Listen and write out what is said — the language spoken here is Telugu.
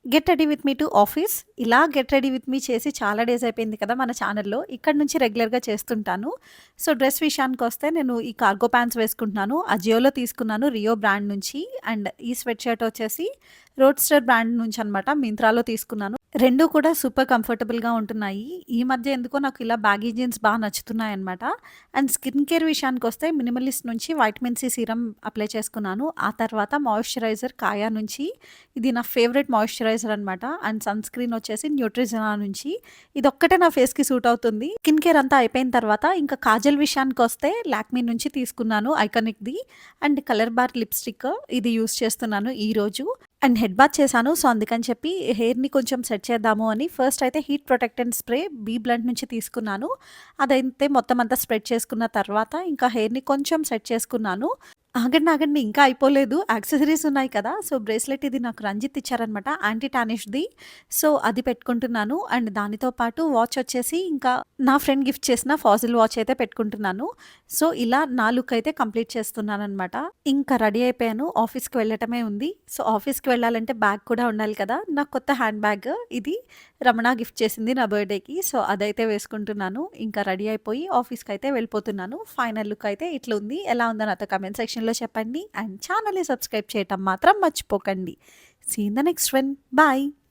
Get ready with me to office. ఇలా గెట్ రెడీ విత్ మీ చేసి చాలా డేస్ అయిపోయింది కదా మన ఛానల్‌లో. ఇక్కడి నుంచి రెగ్యులర్‌గా చేస్తుంటాను. సో, డ్రెస్ విషయానికొస్తే నేను ఈ కార్గో ప్యాంట్స్ వేసుకుంటున్నాను. అజియోలో తీసుకున్నాను రియో బ్రాండ్ నుంచి. అండ్ ఈ స్వెట్ షర్ట్ వచ్చేసి రోడ్స్టర్ బ్రాండ్ నుంచి అనమాట. మింత్రాలో తీసుకున్నాను. 2 కూడా సూపర్ కంఫర్టబుల్‌గా ఉంటున్నాయి. ఈ మధ్య ఎందుకో నాకు ఇలా బ్యాగీ జీన్స్ బా నచ్చుతున్నాయన్నమాట. అండ్ స్కిన్ కేర్ విషయానికొస్తే మినిమలిస్ట్ నుంచి వైటమిన్ సి సీరమ్ అప్లై చేసుకున్నాను. ఆ తర్వాత మాయిశ్చరైజర్ కాయా నుంచి. ఇది నా ఫేవరెట్ మాయిశ్చరైజర్ అనమాట. అండ్ సన్ స్క్రీన్ వచ్చేసి న్యూట్రిజెనా నుంచి. ఇదొక్కటే నా ఫేస్‌కి సూట్ అవుతుంది. స్కిన్ కేర్ అంతా అయిపోయిన తర్వాత ఇంకా కాజల్ విషయానికొస్తే లాక్మీ నుంచి తీసుకున్నాను ఐకానిక్‌ది. అండ్ కలర్ బార్ లిప్‌స్టిక్ ఇది యూజ్ చేస్తున్నాను ఈరోజు. అండ్ హెడ్ బాత్ చేశాను. సో, అందుకని చెప్పి హెయిర్‌ని కొంచెం సెట్ చేద్దాము అని ఫస్ట్ అయితే heat protectant spray BBlunt నుంచి తీసుకున్నాను. అదైతే మొత్తం అంతా స్ప్రెడ్ చేసుకున్న తర్వాత ఇంకా హెయిర్‌ని కొంచెం సెట్ చేసుకున్నాను. ఆగండి, ఆగండి ఇంకా అయిపోలేదు. యాక్సెసరీస్ ఉన్నాయి కదా! సో, బ్రేస్లెట్ ఇది నాకు రంజిత్ ఇచ్చారనమాట. యాంటీ టానిష్‌ది. సో, అది పెట్టుకుంటున్నాను. అండ్ దానితో పాటు వాచ్ వచ్చేసి ఇంకా నా ఫ్రెండ్ గిఫ్ట్ చేసిన ఫాజిల్ వాచ్ అయితే పెట్టుకుంటున్నాను. సో, ఇలా నా లుక్ అయితే కంప్లీట్ చేస్తున్నాననమాట. ఇంకా రెడీ అయిపోయాను. ఆఫీస్‌కి వెళ్ళటమే ఉంది. సో, ఆఫీస్‌కి వెళ్ళాలంటే బ్యాగ్ కూడా ఉండాలి కదా! నా కొత్త హ్యాండ్ బ్యాగ్ ఇది రమణ గిఫ్ట్ చేసింది నా బర్త్‌డేకి. సో, అదైతే వేసుకుంటున్నాను. ఇంకా రెడీ అయిపోయి ఆఫీస్‌కైతే వెళ్ళిపోతున్నాను. ఫైనల్ లుక్ అయితే ఇట్లుంది. ఎలా ఉందో నాతో కామెంట్ సెక్షన్‌లో చెప్పండి. అండ్ ఛానల్‌ని సబ్స్క్రైబ్ చేయటం మాత్రం మర్చిపోకండి. See in the next one. Bye.